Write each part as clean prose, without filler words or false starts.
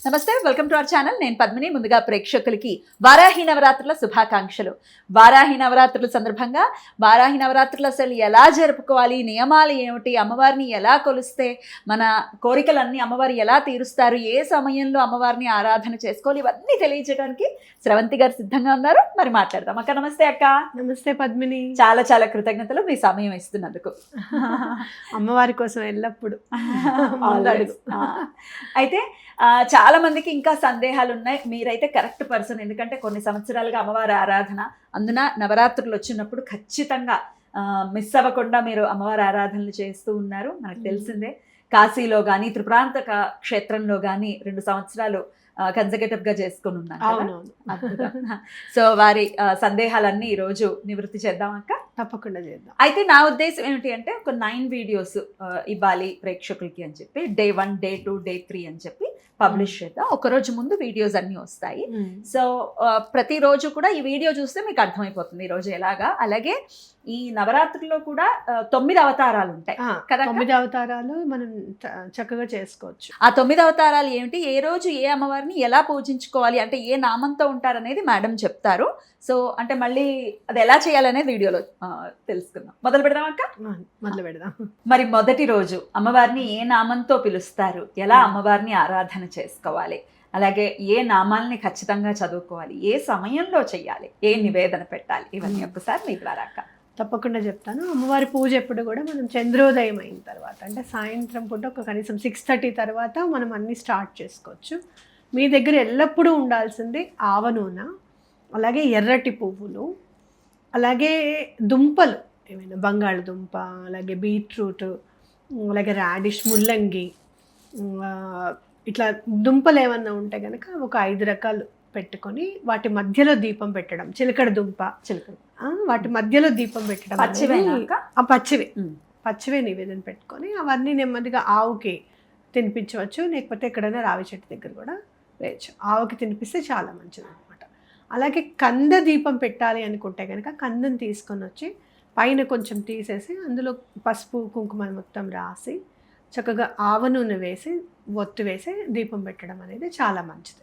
నమస్తే, welcome to our channel. నేను పద్మిని. ముందుగా ప్రేక్షకులకి వారాహి నవరాత్రుల శుభాకాంక్షలు. వారాహి నవరాత్రుల సందర్భంగా వారాహి నవరాత్రులు అసలు ఎలా జరుపుకోవాలి, నియమాలు ఏమిటి, అమ్మవారిని ఎలా కొలిస్తే మన కోరికలన్నీ అమ్మవారు ఎలా తీరుస్తారు, ఏ సమయంలో అమ్మవారిని ఆరాధన చేసుకోవాలి, ఇవన్నీ తెలియజేయడానికి స్రవంతి గారు సిద్ధంగా ఉన్నారు. మరి మాట్లాడదాం. అక్క నమస్తే. అక్క నమస్తే పద్మిని. చాలా చాలా కృతజ్ఞతలు మీ సమయం ఇస్తున్నందుకు. అమ్మవారి కోసం ఎల్లప్పుడు అయితే చాలా మందికి ఇంకా సందేహాలు ఉన్నాయి. మీరైతే కరెక్ట్ పర్సన్. ఎందుకంటే కొన్ని సంవత్సరాలుగా అమ్మవారి ఆరాధన, అందున నవరాత్రులు వచ్చినప్పుడు ఖచ్చితంగా మిస్ అవ్వకుండా మీరు అమ్మవారి ఆరాధనలు చేస్తూ ఉన్నారు. మనకు తెలిసిందే. కాశీలో కానీ త్రిపురాంతక క్షేత్రంలో కానీ 2 సంవత్సరాలు కన్సర్వేటివ్ గా చేసుకుని ఉన్నారు. సో వారి సందేహాలన్నీ ఈ రోజు నివృత్తి చేద్దాం అక్క. తప్పకుండా చేద్దాం. అయితే నా ఉద్దేశం ఏమిటి అంటే ఒక 9 వీడియోస్ ఇవ్వాలి ప్రేక్షకులకి అని చెప్పి, Day 1, Day 2, Day 3 అని చెప్పి పబ్లిష్ చేద్దాం. ఒకరోజు ముందు వీడియోస్ అన్ని వస్తాయి. సో ప్రతిరోజు కూడా ఈ వీడియో చూస్తే మీకు అర్థమైపోతుంది ఈ రోజు ఎలాగా. అలాగే ఈ నవరాత్రిలో కూడా 9 అవతారాలు ఉంటాయి కదా. 9 అవతారాలు మనం చక్కగా చేసుకోవచ్చు. ఆ 9 అవతారాలు ఏమిటి, ఏ రోజు ఏ అమ్మవారిని ఎలా పూజించుకోవాలి, అంటే ఏ నామంతో ఉంటారనేది మేడం చెప్తారు. సో అంటే మళ్ళీ అది ఎలా చేయాలనేది వీడియోలో తెలుసుకుందాం. మొదలు పెడదాం అక్క. మొదలు పెడదాం. మరి మొదటి రోజు అమ్మవారిని ఏ నామంతో పిలుస్తారు, ఎలా అమ్మవారిని ఆరాధన చేసుకోవాలి, అలాగే ఏ నామాలని ఖచ్చితంగా చదువుకోవాలి, ఏ సమయంలో చెయ్యాలి, ఏ నివేదన పెట్టాలి, ఇవన్నీ ఒక్కసారి మీ ద్వారా అక్క. తప్పకుండా చెప్తాను. అమ్మవారి పూజ ఎప్పుడు కూడా మనం చంద్రోదయం అయిన తర్వాత, అంటే సాయంత్రం పూట ఒక కనీసం 6:30 తర్వాత మనం అన్నీ స్టార్ట్ చేసుకోవచ్చు. మీ దగ్గర ఎల్లప్పుడూ ఉండాల్సింది ఆవ నూనె, అలాగే ఎర్రటి పువ్వులు, అలాగే దుంపలు ఏమైనా బంగాళదుంప, అలాగే బీట్రూట్, అలాగే రాడిష్, ముల్లంగి, ఇట్లా దుంపలు ఏమన్నా ఉంటే కనుక ఒక 5 రకాలు పెట్టుకొని వాటి మధ్యలో దీపం పెట్టడం. చిలకడ దుంప, వాటి మధ్యలో దీపం పెట్టడం. పచ్చివే నివేదన పెట్టుకొని అవన్నీ నెమ్మదిగా ఆవుకి తినిపించవచ్చు, లేకపోతే ఎక్కడైనా రావి చెట్టు దగ్గర కూడా వేయచ్చు. ఆవుకి తినిపిస్తే చాలా మంచిది అనమాట. అలాగే కంద దీపం పెట్టాలి అనుకుంటే కనుక కందం తీసుకొని వచ్చి పైన కొంచెం తీసేసి అందులో పసుపు కుంకుమ మొత్తం రాసి చక్కగా ఆవ నూనె వేసి ఒత్తి వేసి దీపం పెట్టడం అనేది చాలా మంచిది.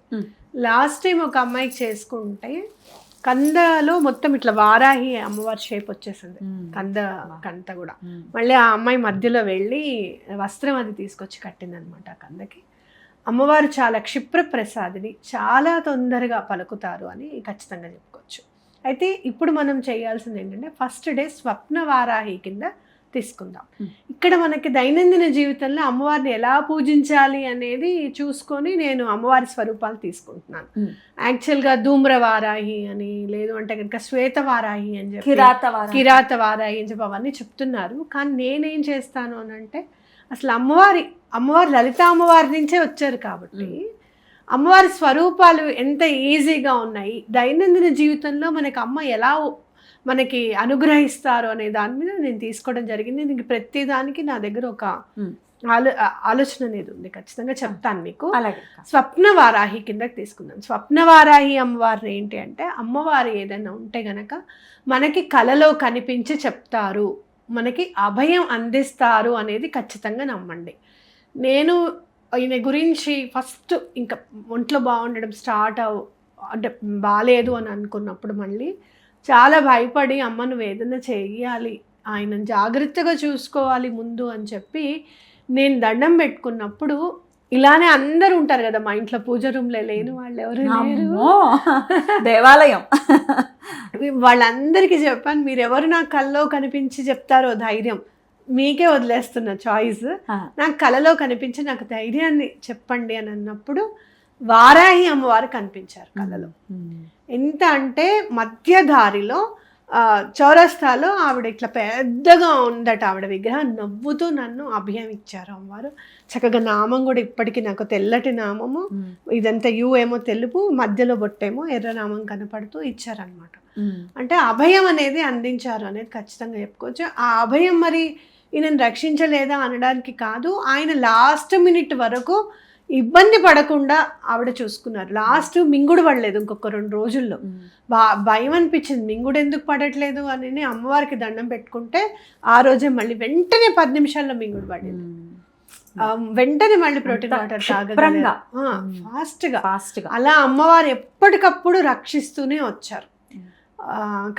లాస్ట్ టైం ఒక అమ్మాయికి చేసుకుంటే కందలో మొత్తం ఇట్లా వారాహి అమ్మవారి షేప్ వచ్చేసింది కంద కూడా. మళ్ళీ ఆ అమ్మాయి మధ్యలో వెళ్ళి వస్త్రం అది తీసుకొచ్చి కట్టింది అనమాట ఆ కందకి. అమ్మవారు చాలా క్షిప్ర ప్రసాదిని, చాలా తొందరగా పలుకుతారు అని ఖచ్చితంగా చెప్పుకోవచ్చు. అయితే ఇప్పుడు మనం చేయాల్సింది ఏంటంటే ఫస్ట్ డే స్వప్న వారాహి కింద తీసుకుందాం. ఇక్కడ మనకి దైనందిన జీవితంలో అమ్మవారిని ఎలా పూజించాలి అనేది చూసుకొని నేను అమ్మవారి స్వరూపాలు తీసుకుంటున్నాను. యాక్చువల్గా ధూమ్ర వారాహి అని, లేదు అంటే కనుక శ్వేత వారాహి అని చెప్పి, కిరాత వారాహి అని చెప్పి అవన్నీ చెప్తున్నారు. కానీ నేనేం చేస్తాను అని అంటే అసలు అమ్మవారు లలిత అమ్మవారి నుంచే వచ్చారు కాబట్టి అమ్మవారి స్వరూపాలు ఎంత ఈజీగా ఉన్నాయి, దైనందిన జీవితంలో మనకి అమ్మ ఎలా మనకి అనుగ్రహిస్తారు అనే దాని మీద నేను తీసుకోవడం జరిగింది. దీనికి ప్రతి దానికి నా దగ్గర ఒక ఆలోచన అనేది ఉంది, ఖచ్చితంగా చెప్తాను మీకు. స్వప్న వారాహి కిందకి తీసుకుందాం. స్వప్న వారాహి అమ్మవారిని ఏంటి అంటే అమ్మవారు ఏదైనా ఉంటే గనక మనకి కలలో కనిపించి చెప్తారు, మనకి అభయం అందిస్తారు అనేది ఖచ్చితంగా నమ్మండి. నేను ఈయన గురించి ఫస్ట్ ఇంకా ఒంట్లో బాగుండడం అంటే బాగాలేదు అని అనుకున్నప్పుడు మళ్ళీ చాలా భయపడి అమ్మ నువ్వు ఏదైనా చెయ్యాలి, ఆయనను జాగ్రత్తగా చూసుకోవాలి ముందు అని చెప్పి నేను దండం పెట్టుకున్నప్పుడు, ఇలానే అందరూ ఉంటారు కదా మా ఇంట్లో పూజ రూమ్లో లేని వాళ్ళు ఎవరు లేరు, దేవాలయం, వాళ్ళందరికీ చెప్పాను మీరు ఎవరు నా కల్లో కనిపించి చెప్తారో ధైర్యం మీకే వదిలేస్తున్న చాయిస్, నాకు కలలో కనిపించి నాకు ధైర్యాన్ని చెప్పండి అని అన్నప్పుడు వారాహి అమ్మవారు కనిపించారు కలలో. ఎంత అంటే మధ్య దారిలో చౌరస్తాలో ఆవిడ ఇట్లా పెద్దగా ఉందట ఆవిడ విగ్రహం, నవ్వుతూ నన్ను అభయం ఇచ్చారు అమ్మవారు. చక్కగా నామం కూడా ఇప్పటికీ నాకు తెల్లటి నామము, ఇదంతా యూ ఏమో తెలుపు, మధ్యలో బొట్టేమో ఎర్ర నామం కనపడుతూ ఇచ్చారనమాట. అంటే అభయం అనేది అందించారు అనేది ఖచ్చితంగా చెప్పుకోవచ్చు. ఆ అభయం మరి ఈయనను రక్షించలేదా అనడానికి కాదు, ఆయన లాస్ట్ మినిట్ వరకు ఇబ్బంది పడకుండా ఆవిడ చూసుకున్నారు. లాస్ట్ మింగుడు పడలేదు. ఇంకొక 2 రోజుల్లో భయం అనిపించింది, మింగుడు ఎందుకు పడట్లేదు అని అమ్మవారికి దండం పెట్టుకుంటే ఆ రోజే మళ్ళీ వెంటనే 10 నిమిషాల్లో మింగుడు పడింది. వెంటనే మళ్ళీ ప్రోటీన్ వాటర్ శుభ్రంగా. ఫాస్ట్ గా అలా అమ్మవారు ఎప్పటికప్పుడు రక్షిస్తూనే వచ్చారు.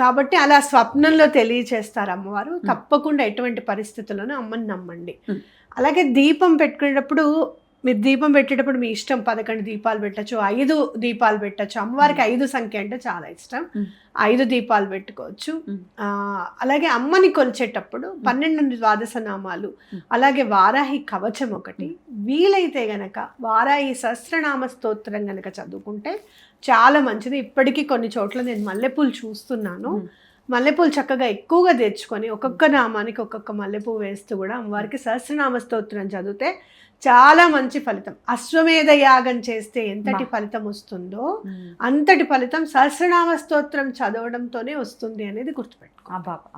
కాబట్టి అలా స్వప్నంలో తెలియచేస్తారు అమ్మవారు. తప్పకుండా ఎటువంటి పరిస్థితుల్లోనూ అమ్మని నమ్మండి. అలాగే దీపం పెట్టుకునేటప్పుడు మీరు దీపం పెట్టేటప్పుడు మీ ఇష్టం, 11 దీపాలు పెట్టచ్చు, 5 దీపాలు పెట్టచ్చు. అమ్మవారికి 5 సంఖ్య అంటే చాలా ఇష్టం, 5 దీపాలు పెట్టుకోవచ్చు. అలాగే అమ్మని కొలిచేటప్పుడు 12 ద్వాదశ నామాలు, అలాగే వారాహి కవచం ఒకటి, వీలైతే గనక వారాహి సహస్రనామ స్తోత్రం గనక చదువుకుంటే చాలా మంచిది. ఇప్పటికీ కొన్ని చోట్ల నేను మల్లెపూలు చూస్తున్నాను. మల్లెపూలు చక్కగా ఎక్కువగా తెచ్చుకొని ఒక్కొక్క నామానికి ఒక్కొక్క మల్లెపూ వేస్తూ కూడా అమ్మవారికి సహస్రనామ స్తోత్రం చదివితే చాలా మంచి ఫలితం. అశ్వమేధ యాగం చేస్తే ఎంతటి ఫలితం వస్తుందో అంతటి ఫలితం సహస్రనామ స్తోత్రం చదవడంతోనే వస్తుంది అనేది గుర్తుపెట్టుకో.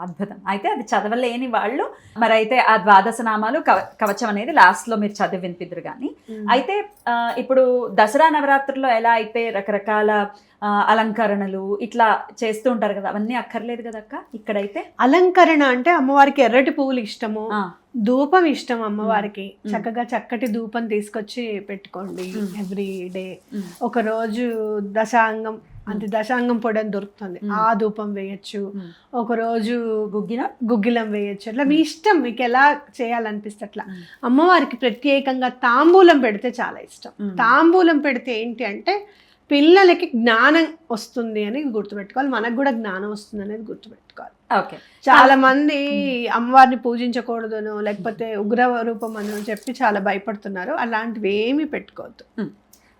అద్భుతం. అయితే అది చదవలేని వాళ్ళు మరి అయితే ఆ ద్వాదశ నామాలు కవచం అనేది లాస్ట్ లో మీరు చదివి వినిపిద్దరు. కానీ అయితే ఇప్పుడు దసరా నవరాత్రుల్లో ఎలా అయితే రకరకాల అలంకరణలు ఇట్లా చేస్తూ ఉంటారు కదా, అవన్నీ అక్కర్లేదు కదా అక్క. ఇక్కడైతే అలంకరణ అంటే అమ్మవారికి ఎర్రటి పువ్వులు ఇష్టము, ధూపం ఇష్టం అమ్మవారికి. చక్కగా చక్కటి ధూపం తీసుకొచ్చి పెట్టుకోండి ఎవ్రీ డే. ఒక రోజు దశాంగం అంటే దశాంగం పొడి అని దొరుకుతుంది, ఆ ధూపం వేయచ్చు. ఒక రోజు గుగ్గిలం వేయచ్చు. అట్లా మీ ఇష్టం, మీకు ఎలా చేయాలనిపిస్తే అట్లా. అమ్మవారికి ప్రత్యేకంగా తాంబూలం పెడితే చాలా ఇష్టం. తాంబూలం పెడితే ఏంటి అంటే పిల్లలకి జ్ఞానం వస్తుంది అని గుర్తుపెట్టుకోవాలి, మనకు కూడా జ్ఞానం వస్తుంది అనేది గుర్తుపెట్టుకోవాలి. ఓకే. చాలా మంది అమ్మవారిని పూజించకూడదును లేకపోతే ఉగ్ర రూపం అని చెప్పి చాలా భయపడుతున్నారు. అలాంటివి ఏమీ పెట్టుకోవద్దు.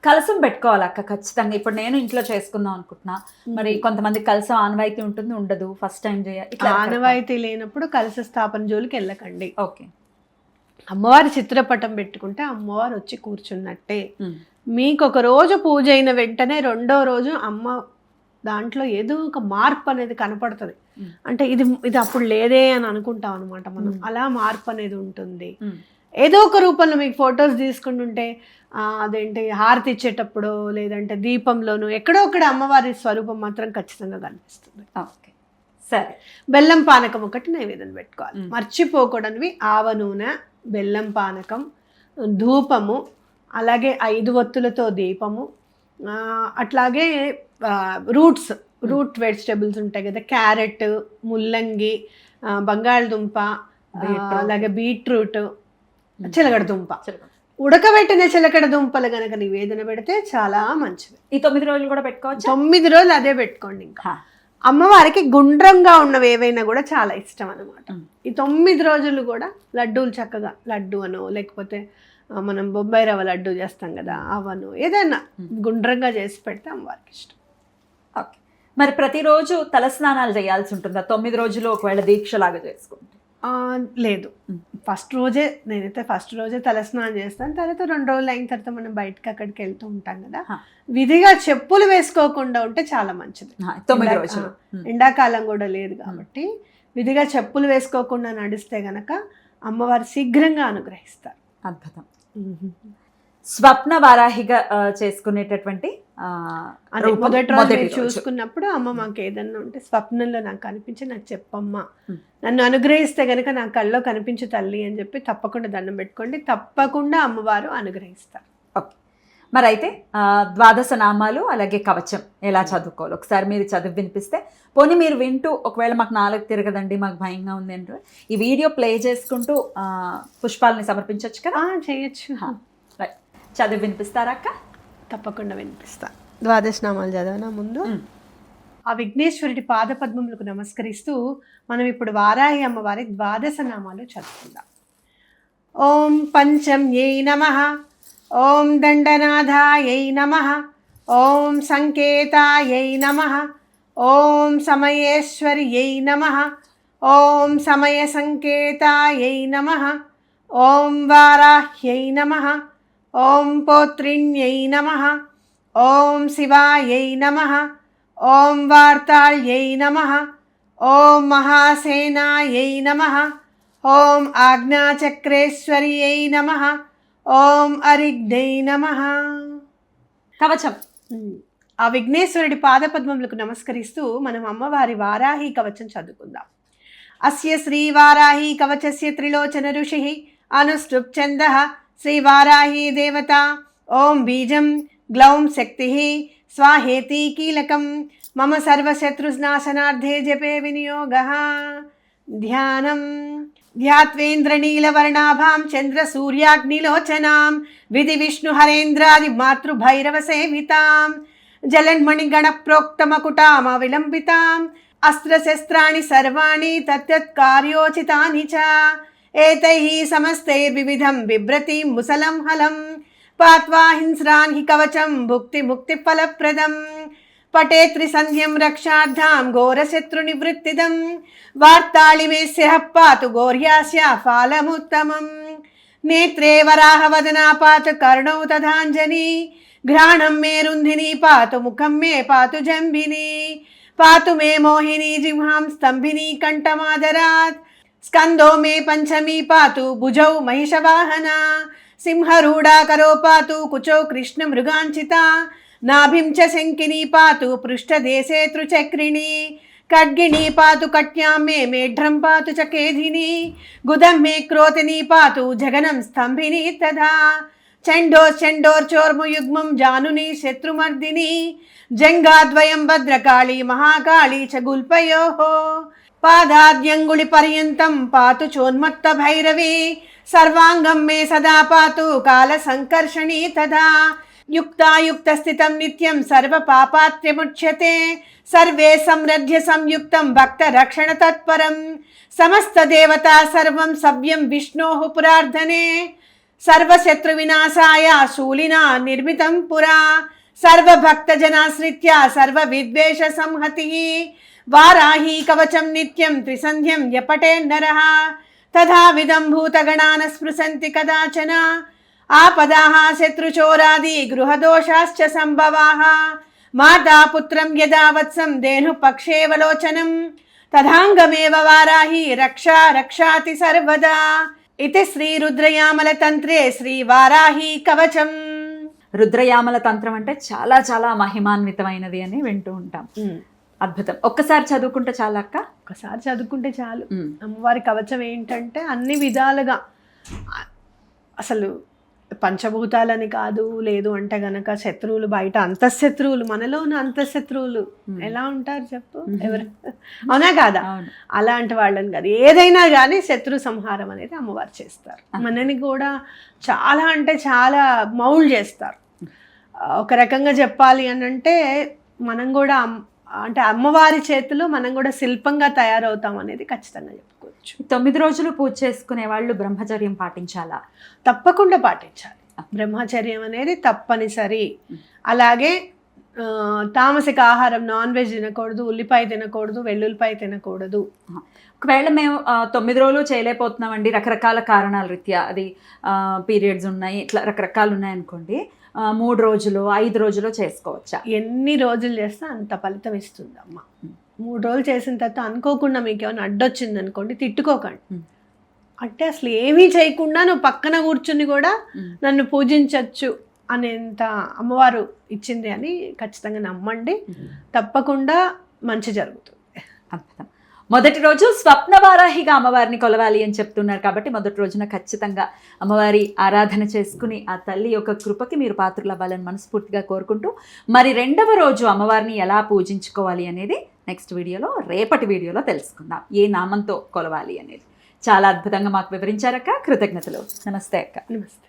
కలసం పెట్టుకోవాలి అక్క ఖచ్చితంగా. ఇప్పుడు నేను ఇంట్లో చేసుకుందాం అనుకుంటున్నా, మరి కొంతమంది కలసం ఆనవాయితీ ఉంటుంది, ఉండదు, ఫస్ట్ టైం చేయాలి. ఆనవాయితీ లేనప్పుడు కలస స్థాపన జోలికి వెళ్ళకండి. ఓకే. అమ్మవారి చిత్రపటం పెట్టుకుంటే అమ్మవారు వచ్చి కూర్చున్నట్టే. మీకు ఒక రోజు పూజ అయిన వెంటనే రెండో రోజు అమ్మ దాంట్లో ఏదో ఒక మార్పు అనేది కనపడుతుంది. అంటే ఇది అప్పుడు లేదే అని అనుకుంటాం అనమాట మనం. అలా మార్పు అనేది ఉంటుంది. ఏదో ఒక రూపంలో మీకు ఫొటోస్ తీసుకుంటుంటే అదేంటి హారతి ఇచ్చేటప్పుడు లేదంటే దీపంలోనూ ఎక్కడో ఒకటి అమ్మవారి స్వరూపం మాత్రం ఖచ్చితంగా కనిపిస్తుంది. ఓకే, సరే. బెల్లం పానకం ఒకటి నైవేద్యం పెట్టుకోవాలి. మర్చిపోకూడనివి ఆవ నూనె, బెల్లం పానకం, ధూపము, అలాగే 5 ఒత్తులతో దీపము, అట్లాగే రూట్ వెజిటబుల్స్ ఉంటాయి కదా, క్యారెట్, ముల్లంగి, బంగాళదుంప, అలాగే బీట్రూట్, చిలకడ దుంప. ఉడకబెట్టిన చిలకడ దుంపలు గనక నివేదన పెడితే చాలా మంచిది. ఈ 9 రోజులు కూడా పెట్టుకోవచ్చు. 9 రోజులు అదే పెట్టుకోండి. ఇంకా అమ్మవారికి గుండ్రంగా ఉన్నవి ఏవైనా కూడా చాలా ఇష్టం అనమాట. ఈ 9 రోజులు కూడా లడ్డూలు చక్కగా, లడ్డు అనో లేకపోతే మనం బొంబాయి రవ్వ లడ్డు చేస్తాం కదా, అవను ఏదైనా గుండ్రంగా చేసి పెడితే అమ్మవారికి ఇష్టం. ఓకే. మరి ప్రతిరోజు తలస్నానాలు చేయాల్సి ఉంటుందా 9 రోజులు ఒకవేళ దీక్షలాగా చేసుకుంటే? లేదు, నేనైతే ఫస్ట్ రోజే తలస్నానం చేస్తాను. తర్వాత 2 రోజులు అయిన తర్వాత మనం బయటకి అక్కడికి వెళ్తూ ఉంటాం కదా, విధిగా చెప్పులు వేసుకోకుండా ఉంటే చాలా మంచిది. 9 రోజులు ఎండాకాలం కూడా లేదు కాబట్టి విధిగా చెప్పులు వేసుకోకుండా నడిస్తే గనక అమ్మవారు శీఘ్రంగా అనుగ్రహిస్తారు. అద్భుతం. స్వప్న వారాహిగా చేసుకునేటటువంటి మొదటి రోజు చూసుకున్నప్పుడు అమ్మ మాకు ఏదన్నా ఉంటే స్వప్నంలో నాకు కనిపించి నాకు చెప్పమ్మా, నన్ను అనుగ్రహిస్తే గనక నా కళ్ళలో కనిపించు తల్లి అని చెప్పి తప్పకుండా దండం పెట్టుకోండి. తప్పకుండా అమ్మవారు అనుగ్రహిస్తారు. ఓకే. మరి అయితే ద్వాదశ నామాలు అలాగే కవచం ఎలా చదువుకోవాలి ఒకసారి మీరు చదివి వినిపిస్తే, పోనీ మీరు వింటూ ఒకవేళ మాకు నాలుగు తిరగదండి, మాకు భయంగా ఉంది అంటే ఈ వీడియో ప్లే చేసుకుంటూ పుష్పాలని సమర్పించవచ్చు కదా? చేయొచ్చు. చదివి వినిపిస్తారా అక్క? తప్పకుండా వినిపిస్తా. ద్వాదశ నామాలు చదవనా ముందు? ఆ విఘ్నేశ్వరుడి పాదపద్మములకు నమస్కరిస్తూ మనం ఇప్పుడు వారాహి అమ్మవారి ద్వాదశ నామాలు చదువుకుందాం. ఓం పంచమ్యై నమః, ఓం దండనాథాయై నమః, ఓం సంకేతాయై నమః, ఓం సమయేశ్వర్యై నమః, ఓం సమయ సంకేతాయై నమః, ఓం వారాహ్యై నమః, ఓం పోత్రిణ్యై నమః, ఓం శివాయై నమః, ఓం వార్తాళ్యై నమః, ఓం మహాసేనాయై నమః, ఓం ఆజ్ఞాచక్రేశ్వర్యై నమః, ఓం అరిగ్ధై నమః. కవచం. ఆ విఘ్నేశ్వరుడి పాదపద్మములకు నమస్కరిస్తూ మనం అమ్మవారి వారాహి కవచం చదువుకుందాం. అస్య శ్రీ వారాహి కవచస్య త్రిలోచన ఋషి అనుష్ఠుప్ ఛందః శ్రీవారాహి దేవత. ఓం బీజం గ్లౌం శక్తి స్వాహేతి కీలకం మమ సర్వశత్రునాశనార్థే జపే వినియోగః. ధ్యానం. ధ్యాత్వేంద్రనీలవర్ణాభాం చంద్రసూర్యాగ్నిలోచనాం విధి విష్ణుహరేంద్రాది మాతృభైరవసేవితాం జలన్మణిగణప్రోక్తమకుటామవిలంబితాం అస్త్రశస్త్రాణి సర్వాణి తత్కార్యోచితాని చ ఏతైః సమస్తైర్వివిధం బిభ్రతిం ముసలం హలం పాత్వా హింస్రాన్ హి కవచం భుక్తి ముక్తి ఫలప్రదం పటే త్రిసంధ్యం రక్షార్థాం ఘోరశత్రునివృత్తిదం వార్తాళిమేస్య పాతు గౌర్యాస్య ఫాలముత్తమం నేత్రే వరాహవదనా పాతు కర్ణౌ తథాంజని घ्राणं मे रुन्धिनी पातु मुखं मे पातु जम्बिनी पातु मे मोहिनी जिह्वां स्तम्भिनी कण्ठमादरात् स्कन्दो मे पञ्चमी पातु भुजौ महिषवाहना सिंहरूढा करो पातु कुचौ कृष्णमृगाञ्चिता नाभिं च शङ्किनी पातु पृष्ठदेशे त्रिचक्रिणी खड्गिनी पातु कट्यां मे मेढ्रं पातु च केधिनी गुदं मे क्रोतिनी पातु जगनं स्तम्भिनी तथा चण्डोर्चोर्मुयुग्मं जानुनी शत्रुमर्दिनी जङ्गाद्वयं भद्रकाली महाकाली च गुल्पयोः पादाद्यङ्गुलिपर्यन्तं पातु चोन्मत्तभैरवी सर्वाङ्गं मे सदा पातु कालसङ्कर्षणी तथा युक्तायुक्तस्थितं नित्यं सर्वपापात्र्यमुच्यते सर्वे समृद्ध्य संयुक्तं भक्तरक्षणतत्परं समस्तदेवता सर्वं सव्यं विष्णोः पुरार्धने सर्वशत्रुविनाशाय शूलिना निर्मितं पुरा सर्वभक्तजनाश्रित्या सर्वविद्वेषसंहतिः वाराही कवचं नित्यं त्रिसन्ध्यं यपटे नरः तथा विदं भूतगणान् स्पृशन्ति कदाचन आपदाः शत्रुचोरादि गृहदोषाश्च सम्भवाः माता पुत्रं यदा वत्सं धेनुपक्षेवलोचनं तदाङ्गमेव वाराही रक्षा रक्षाति सर्वदा इति శ్రీరుద్రయామల తంత్రే శ్రీవారాహి కవచం. రుద్రయామల తంత్రం అంటే చాలా చాలా మహిమాన్వితమైనది అని వింటూ ఉంటాం. అద్భుతం. ఒక్కసారి చదువుకుంటే చాలా అక్క? ఒకసారి చదువుకుంటే చాలు. అమ్మవారి కవచం ఏంటంటే అన్ని విధాలుగా అసలు పంచభూతాలని కాదు, లేదు అంటే గనక శత్రువులు బయట అంతఃశత్రువులు, మనలో ఉన్న అంతఃశత్రువులు ఎలా ఉంటారు చెప్పు, ఎవరు అవునా కాదా, అలాంటి వాళ్ళని కాదు, ఏదైనా కానీ శత్రు సంహారం అనేది అమ్మవారు చేస్తారు. మనని కూడా చాలా అంటే చాలా మౌల్డ్ చేస్తారు. ఒక రకంగా చెప్పాలి అని అంటే మనం కూడా అంటే అమ్మవారి చేతిలో మనం కూడా శిల్పంగా తయారవుతాం అనేది ఖచ్చితంగా చెప్పుకోవచ్చు. 9 రోజులు పూజ చేసుకునే వాళ్ళు బ్రహ్మచర్యం పాటించాలా? తప్పకుండా పాటించాలి. బ్రహ్మచర్యం అనేది తప్పనిసరి. అలాగే తామసిక ఆహారం, నాన్ వెజ్ తినకూడదు, ఉల్లిపాయ తినకూడదు, వెల్లుల్లిపాయ తినకూడదు. ఒకవేళ మేము 9 రోజులు చేయలేకపోతున్నామండి, రకరకాల కారణాల రీత్యా, అది పీరియడ్స్ ఉన్నాయి, ఇట్లా రకరకాలు ఉన్నాయనుకోండి, 3 రోజులు 5 రోజులు చేసుకోవచ్చా? ఎన్ని రోజులు చేస్తే అంత ఫలితం ఇస్తుంది అమ్మ. 3 రోజులు చేసిన తర్వాత అనుకోకుండా మీకు ఏమైనా అడ్డొచ్చింది అనుకోండి, తిట్టుకోకండి. అంటే అసలు ఏమీ చేయకుండా నువ్వు పక్కన కూర్చుని కూడా నన్ను పూజించవచ్చు అనేంత అమ్మవారు ఇచ్చింది అని ఖచ్చితంగా నమ్మండి. తప్పకుండా మంచి జరుగుతుంది. అద్భుతం. మొదటి రోజు స్వప్నవారాహిగా అమ్మవారిని కొలవాలి అని చెప్తున్నారు కాబట్టి మొదటి రోజున ఖచ్చితంగా అమ్మవారి ఆరాధన చేసుకుని ఆ తల్లి యొక్క కృపకి మీరు పాత్రలు అవ్వాలని మనస్ఫూర్తిగా కోరుకుంటూ, మరి 2వ రోజు అమ్మవారిని ఎలా పూజించుకోవాలి అనేది నెక్స్ట్ వీడియోలో, రేపటి వీడియోలో తెలుసుకుందాం. ఏ నామంతో కొలవాలి అనేది చాలా అద్భుతంగా మాకు వివరించారక్క. కృతజ్ఞతలు. నమస్తే అక్క. నమస్తే.